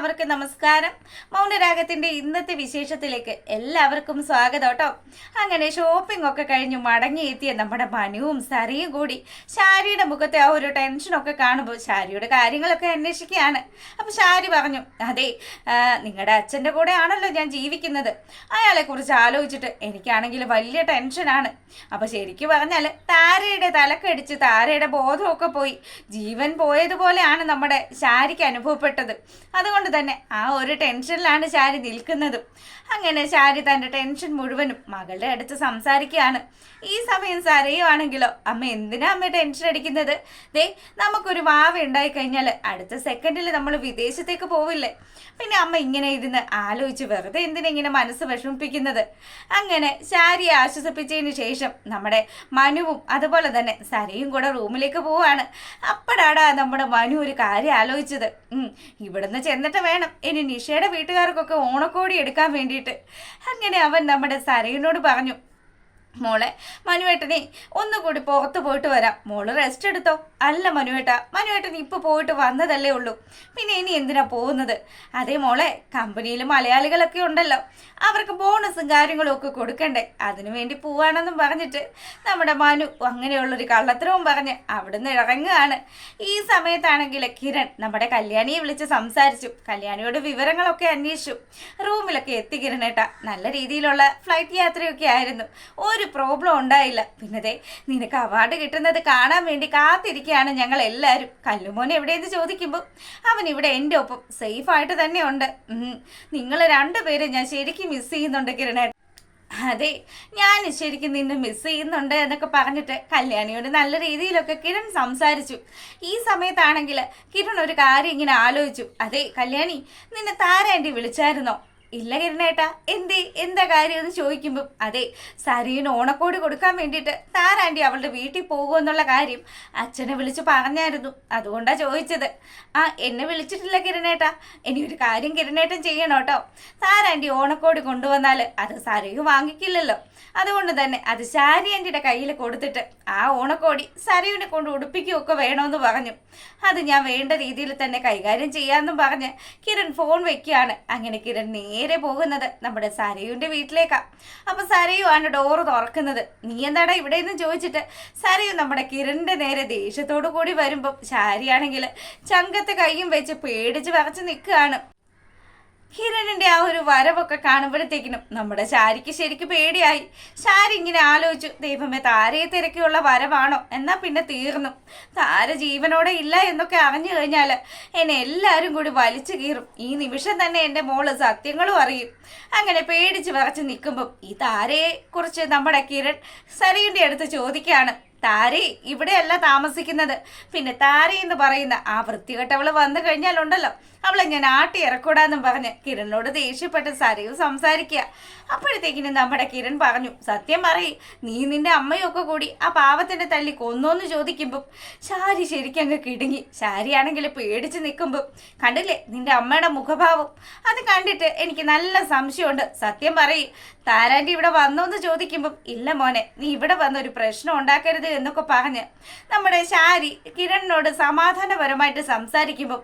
എല്ലാവർക്കും നമസ്കാരം. മൗനരാഗത്തിന്റെ ഇന്നത്തെ വിശേഷത്തിലേക്ക് എല്ലാവർക്കും സ്വാഗതം കേട്ടോ. അങ്ങനെ ഷോപ്പിംഗ് ഒക്കെ കഴിഞ്ഞു മടങ്ങിയെത്തിയ നമ്മുടെ മനുവും സരിയും കൂടി ശാരിയുടെ മുഖത്തെ ആ ഒരു ടെൻഷനൊക്കെ കാണുമ്പോൾ ശാരിയുടെ കാര്യങ്ങളൊക്കെ അന്വേഷിക്കുകയാണ്. അപ്പോൾ ശാരി പറഞ്ഞു, അതെ, നിങ്ങളുടെ അച്ഛൻ്റെ കൂടെ ആണല്ലോ ഞാൻ ജീവിക്കുന്നത്. അയാളെ കുറിച്ച് ആലോചിച്ചിട്ട് എനിക്കാണെങ്കിൽ വലിയ ടെൻഷനാണ്. അപ്പോൾ ശരിക്കും പറഞ്ഞാൽ താരയുടെ തലക്കടിച്ച് താരയുടെ ബോധമൊക്കെ പോയി ജീവൻ പോയതുപോലെയാണ് നമ്മുടെ ശാരിക്ക് അനുഭവപ്പെട്ടത്. അതുകൊണ്ട് തന്നെ ആ ഒരു ടെൻഷനിലാണ് ശാരി നിൽക്കുന്നത്. അങ്ങനെ ശാരി തൻ്റെ ടെൻഷൻ മുഴുവനും മകളുടെ അടുത്ത് സംസാരിക്കുകയാണ്. ഈ സമയം സരയുവാണെങ്കിലോ, അമ്മ എന്തിനാ അമ്മ ടെൻഷൻ അടിക്കുന്നത്? ദേ, നമുക്കൊരു വാവ ഉണ്ടായി കഴിഞ്ഞാൽ അടുത്ത സെക്കൻഡിൽ നമ്മൾ വിദേശത്തേക്ക് പോവില്ലേ? പിന്നെ അമ്മ ഇങ്ങനെ ഇരുന്ന് ആലോചിച്ച് വെറുതെ എന്തിനെങ്ങനെ മനസ്സ് വിഷമിപ്പിക്കുന്നത്? അങ്ങനെ ശാരിയെ ആശ്വസിപ്പിച്ചതിന് ശേഷം നമ്മുടെ മനുവും അതുപോലെ തന്നെ സരയും കൂടെ റൂമിലേക്ക് പോവാണ്. അപ്പോഴാടാ നമ്മുടെ മനു ഒരു കാര്യം ആലോചിച്ചത്. ഇവിടുന്ന് ചെന്നിട്ട് വേണം ഇനി നിഷയുടെ വീട്ടുകാർക്കൊക്കെ ഓണക്കോടി എടുക്കാൻ വേണ്ടിയിട്ട്. അങ്ങനെ അവൻ നമ്മുടെ സരയിനോട് പറഞ്ഞു, മോളെ, മനുവേട്ടനെ ഒന്നുകൂടി പുറത്ത് പോയിട്ട് വരാം, മോള് റെസ്റ്റ് എടുത്തോ. അല്ല മനുവേട്ടൻ ഇപ്പോൾ പോയിട്ട് വന്നതല്ലേ ഉള്ളൂ, പിന്നെ ഇനി എന്തിനാ പോകുന്നത്? അതേ മോളെ, കമ്പനിയിൽ മലയാളികളൊക്കെ ഉണ്ടല്ലോ, അവർക്ക് ബോണസും കാര്യങ്ങളും ഒക്കെ കൊടുക്കണ്ടേ, അതിനു വേണ്ടി പോവാണെന്നും പറഞ്ഞിട്ട് നമ്മുടെ മനു അങ്ങനെയുള്ളൊരു കള്ളത്തരവും പറഞ്ഞ് അവിടുന്ന് ഇറങ്ങുകയാണ്. ഈ സമയത്താണെങ്കിൽ കിരൺ നമ്മുടെ കല്യാണിയെ വിളിച്ച് സംസാരിച്ചു. കല്യാണിയോട് വിവരങ്ങളൊക്കെ അന്വേഷിച്ചു. റൂമിലൊക്കെ എത്തി കിരണേട്ട. നല്ല രീതിയിലുള്ള ഫ്ലൈറ്റ് യാത്രയൊക്കെ ആയിരുന്നു, ഒരു പ്രോബ്ലം ഉണ്ടായില്ല. പിന്നതേ, നിനക്ക് അവാർഡ് കിട്ടുന്നത് കാണാൻ വേണ്ടി കാത്തിരിക്കുകയാണ് ഞങ്ങൾ എല്ലാവരും. കല്ലുമോൻ എവിടെയെന്ന് ചോദിക്കുമ്പോൾ അവൻ ഇവിടെ എൻ്റെ ഒപ്പം സേഫായിട്ട് തന്നെ ഉണ്ട്. നിങ്ങൾ രണ്ടുപേരും ഞാൻ ശരിക്കും മിസ് ചെയ്യുന്നുണ്ട് കിരണേട്ട. അതെ, ഞാൻ ശരിക്കും നിന്നെ മിസ് ചെയ്യുന്നുണ്ട് എന്നൊക്കെ പറഞ്ഞിട്ട് കല്യാണിയോട് നല്ല രീതിയിലൊക്കെ കിരൺ സംസാരിച്ചു. ഈ സമയത്താണെങ്കിൽ കിരൺ ഒരു കാര്യം ഇങ്ങനെ ആലോചിച്ചു. അതെ കല്യാണി, നിന്നെ താര ആൻറ്റി വിളിച്ചായിരുന്നോ? ഇല്ല കിരണേട്ടാ. എന്താ കാര്യം എന്ന് ചോദിക്കുമ്പം, അതെ, സരീന് ഓണക്കോടി കൊടുക്കാൻ വേണ്ടിയിട്ട് താരാൻറ്റി അവളുടെ വീട്ടിൽ പോകുമെന്നുള്ള കാര്യം അച്ഛനെ വിളിച്ച് പറഞ്ഞായിരുന്നു, അതുകൊണ്ടാണ് ചോദിച്ചത്. എന്നെ വിളിച്ചിട്ടില്ല കിരണേട്ടാ. ഇനി ഒരു കാര്യം കിരണേട്ടൻ ചെയ്യണം കേട്ടോ. താരാൻറ്റി ഓണക്കോടി കൊണ്ടുവന്നാൽ അത് സരയു വാങ്ങിക്കില്ലല്ലോ, അതുകൊണ്ട് തന്നെ അത് ശാരി ആൻറ്റിയുടെ കയ്യിൽ കൊടുത്തിട്ട് ആ ഓണക്കോടി സരയുവിനെ കൊണ്ട് ഉടുപ്പിക്കുകയൊക്കെ വേണമെന്ന് പറഞ്ഞു. അത് ഞാൻ വേണ്ട രീതിയിൽ തന്നെ കൈകാര്യം ചെയ്യാമെന്നും പറഞ്ഞ് കിരൺ ഫോൺ വെക്കുകയാണ്. അങ്ങനെ കിരൺ നേരെ പോകുന്നത് നമ്മുടെ സരയുവിൻ്റെ വീട്ടിലേക്കാണ്. അപ്പം സരയു ആണ് ഡോറ് തുറക്കുന്നത്. നീ എന്താടാ ഇവിടെ നിന്ന് ചോദിച്ചിട്ട് സരയു നമ്മുടെ കിരണിൻ്റെ നേരെ ദേഷ്യത്തോടു കൂടി വരുമ്പം ശാരിയാണെങ്കിൽ ചങ്കത്ത് കൈയും വെച്ച് പേടിച്ച് വിറച്ച് നിൽക്കുകയാണ്. കിരണിൻ്റെ ആ ഒരു വരവൊക്കെ കാണുമ്പോഴത്തേക്കിനും നമ്മുടെ ശാരിക്ക് ശരിക്കും പേടിയായി. ശാരി ഇങ്ങനെ ആലോചിച്ചു, ദൈവമേ, താരയെ തിരക്കിയുള്ള വരവാണോ? എന്നാൽ പിന്നെ തീർന്നു. താര ജീവനോടെ ഇല്ല എന്നൊക്കെ അറിഞ്ഞു കഴിഞ്ഞാൽ എന്നെ എല്ലാവരും കൂടി വലിച്ചു കീറും. ഈ നിമിഷം തന്നെ എൻ്റെ മോള് സത്യങ്ങളും അറിയും. അങ്ങനെ പേടിച്ച് വിറച്ച് നിൽക്കുമ്പം ഈ താരയെ കുറിച്ച് നമ്മുടെ കിരൺ സരയുടെ അടുത്ത് ചോദിക്കുകയാണ്. താരേ ഇവിടെയല്ല താമസിക്കുന്നത്, പിന്നെ താര എന്ന് പറയുന്ന ആ വൃത്തികെട്ടവള് വന്നു കഴിഞ്ഞാലുണ്ടല്ലോ, അവളെ ഞാൻ ആട്ടി ഇറക്കൂടാന്നും പറഞ്ഞ് കിരണിനോട് ദേഷ്യപ്പെട്ട് സരയു സംസാരിക്കുക. അപ്പോഴത്തേക്കിനും നമ്മുടെ കിരൺ പറഞ്ഞു, സത്യം പറയ്, നീ നിന്റെ അമ്മയൊക്കെ കൂടി ആ പാവത്തിൻ്റെ തല്ലി കൊന്നോന്ന് ചോദിക്കുമ്പം ശാരി ശരിക്കും അങ്ങ് കിടുങ്ങി. ശാരിയാണെങ്കിൽ പേടിച്ച് നിൽക്കുമ്പം, കണ്ടില്ലേ നിന്റെ അമ്മയുടെ മുഖഭാവം? അത് കണ്ടിട്ട് എനിക്ക് നല്ല സംശയമുണ്ട്. സത്യം പറയ്, താരാൻ്റെ ഇവിടെ വന്നോന്ന് ചോദിക്കുമ്പം, ഇല്ല മോനെ, നീ ഇവിടെ വന്നൊരു പ്രശ്നം ഉണ്ടാക്കരുത് എന്നൊക്കെ പറഞ്ഞ് നമ്മുടെ ശാരി കിരണിനോട് സമാധാനപരമായിട്ട് സംസാരിക്കുമ്പം,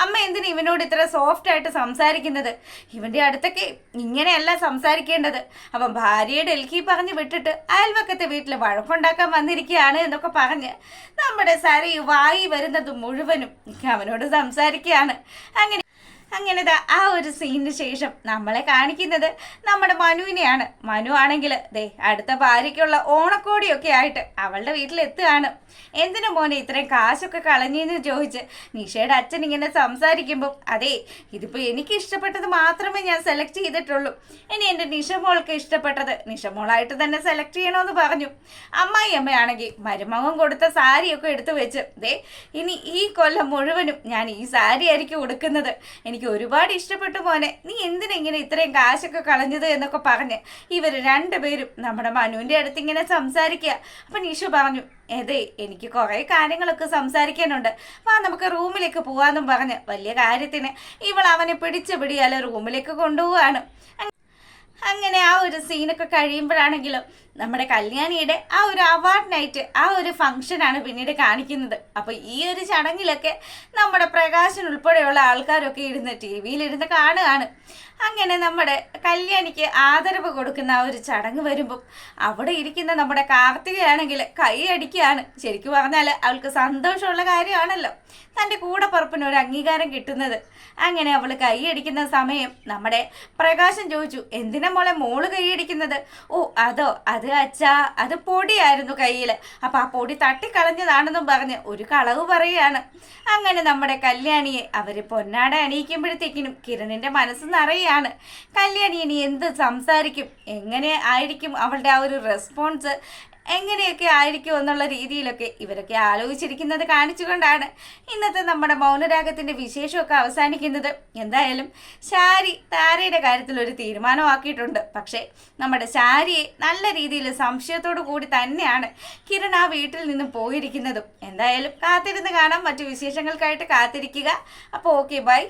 അമ്മ എന്തിന് ഇവനോട് ഇത്ര സോഫ്റ്റ് ആയിട്ട് സംസാരിക്കുന്നത്? ഇവൻ്റെ അടുത്തൊക്കെ ഇങ്ങനെയല്ല സംസാരിക്കേണ്ടത്. അവൻ ഭാര്യയെ ഡൽഹി പറഞ്ഞ് വിട്ടിട്ട് അയൽവക്കത്തെ വീട്ടിൽ വഴക്കുണ്ടാക്കാൻ വന്നിരിക്കുകയാണ് എന്നൊക്കെ പറഞ്ഞ് നമ്മുടെ സരയു വായി വരുന്നത് മുഴുവനും അവനോട് സംസാരിക്കുകയാണ്. അങ്ങനെ ആ ഒരു സീനിന് ശേഷം നമ്മളെ കാണിക്കുന്നത് നമ്മുടെ മനുവിനെയാണ്. മനു ആണെങ്കിൽ ദേ അടുത്ത ഭാര്യയ്ക്കുള്ള ഓണക്കോടിയൊക്കെ ആയിട്ട് അവളുടെ വീട്ടിലെത്തുകയാണ്. എന്തിനു മോനെ ഇത്രയും കാശൊക്കെ കളഞ്ഞെന്ന് ചോദിച്ച് നിഷയുടെ അച്ഛൻ ഇങ്ങനെ സംസാരിക്കുമ്പം, അതെ, ഇതിപ്പോൾ എനിക്ക് ഇഷ്ടപ്പെട്ടത് മാത്രമേ ഞാൻ സെലക്ട് ചെയ്തിട്ടുള്ളൂ. ഇനി എൻ്റെ നിഷമോൾക്ക് ഇഷ്ടപ്പെട്ടത് നിഷമോളായിട്ട് തന്നെ സെലക്ട് ചെയ്യണമെന്ന് പറഞ്ഞു. അമ്മയാണെങ്കിൽ മരുമകൻ കൊടുത്ത സാരിയൊക്കെ എടുത്തു വെച്ച്, ദേ ഇനി ഈ കൊല്ലം മുഴുവനും ഞാൻ ഈ സാരി ആയിരിക്കും ഉടുക്കുന്നത്. എനിക്ക് ഒരുപാട് ഇഷ്ടപ്പെട്ടു മോനെ, നീ എന്തിനെങ്ങനെ ഇത്രയും കാശൊക്കെ കളഞ്ഞത് എന്നൊക്കെ പറഞ്ഞ് ഇവർ രണ്ടുപേരും നമ്മുടെ മനുവിൻ്റെ അടുത്ത് ഇങ്ങനെ സംസാരിക്കുക. അപ്പം നിഷ പറഞ്ഞു, അതെ, എനിക്ക് കുറേ കാര്യങ്ങളൊക്കെ സംസാരിക്കാനുണ്ട്, നമുക്ക് റൂമിലേക്ക് പോകാമെന്നും പറഞ്ഞ് വലിയ കാര്യത്തിന് ഇവൾ അവനെ പിടിയാൽ റൂമിലേക്ക് കൊണ്ടുപോവാണ്. അങ്ങനെ ആ ഒരു സീനൊക്കെ കഴിയുമ്പോഴാണെങ്കിലും നമ്മുടെ കല്യാണിയുടെ ആ ഒരു അവാർഡ് നൈറ്റ്, ആ ഒരു ഫംഗ്ഷനാണ് പിന്നീട് കാണിക്കുന്നത്. അപ്പോൾ ഈ ഒരു ചടങ്ങിലൊക്കെ നമ്മുടെ പ്രകാശൻ ഉൾപ്പെടെയുള്ള ആൾക്കാരൊക്കെ ഇരുന്ന് TV-യിലിരുന്ന് കാണുകയാണ്. അങ്ങനെ നമ്മുടെ കല്യാണിക്ക് ആദരവ് കൊടുക്കുന്ന ആ ഒരു ചടങ്ങ് വരുമ്പം അവിടെ ഇരിക്കുന്ന നമ്മുടെ കാർത്തികയാണെങ്കിൽ കൈ അടിക്കുകയാണ്. ശരിക്കും പറഞ്ഞാൽ അവൾക്ക് സന്തോഷമുള്ള കാര്യമാണല്ലോ തൻ്റെ കൂടപ്പുറപ്പിന് ഒരു അംഗീകാരം കിട്ടുന്നത്. അങ്ങനെ അവൾ കൈയടിക്കുന്ന സമയം നമ്മുടെ പ്രകാശൻ ചോദിച്ചു, എന്തിനാ മോളെ മോള് കൈയടിക്കുന്നത്? ഓ അത് അച്ഛാ, അത് പൊടിയായിരുന്നു കയ്യിൽ, അപ്പം ആ പൊടി തട്ടിക്കളഞ്ഞതാണെന്നും പറഞ്ഞ് ഒരു കളവ് പറയുകയാണ്. അങ്ങനെ നമ്മുടെ കല്യാണിയെ അവർ പൊന്നാട അണിയിക്കുമ്പോഴത്തേക്കിനും കിരണിൻ്റെ മനസ്സ് നിറയാണ്. കല്യാണി ഇനി എന്ത് സംസാരിക്കും, എങ്ങനെ ആയിരിക്കും അവളുടെ ആ ഒരു റെസ്പോൺസ്, എങ്ങനെയൊക്കെ ആയിരിക്കും എന്നുള്ള രീതിയിലൊക്കെ ഇവരൊക്കെ ആലോചിച്ചിരിക്കുന്നത് കാണിച്ചുകൊണ്ടാണ് ഇന്നത്തെ നമ്മുടെ മൗനരാഗത്തിൻ്റെ വിശേഷമൊക്കെ അവസാനിക്കുന്നത്. എന്തായാലും ശാരി താരയുടെ കാര്യത്തിൽ ഒരു തീരുമാനമാക്കിയിട്ടുണ്ട്. പക്ഷേ നമ്മുടെ ശാരിയെ നല്ല രീതിയിൽ സംശയത്തോടു കൂടി തന്നെയാണ് കിരൺ ആ വീട്ടിൽ നിന്നും പോയിരിക്കുന്നതും. എന്തായാലും കാത്തിരുന്ന് കാണാം. മറ്റു വിശേഷങ്ങൾക്കായിട്ട് കാത്തിരിക്കുക. അപ്പോൾ ഓക്കെ, ബൈ.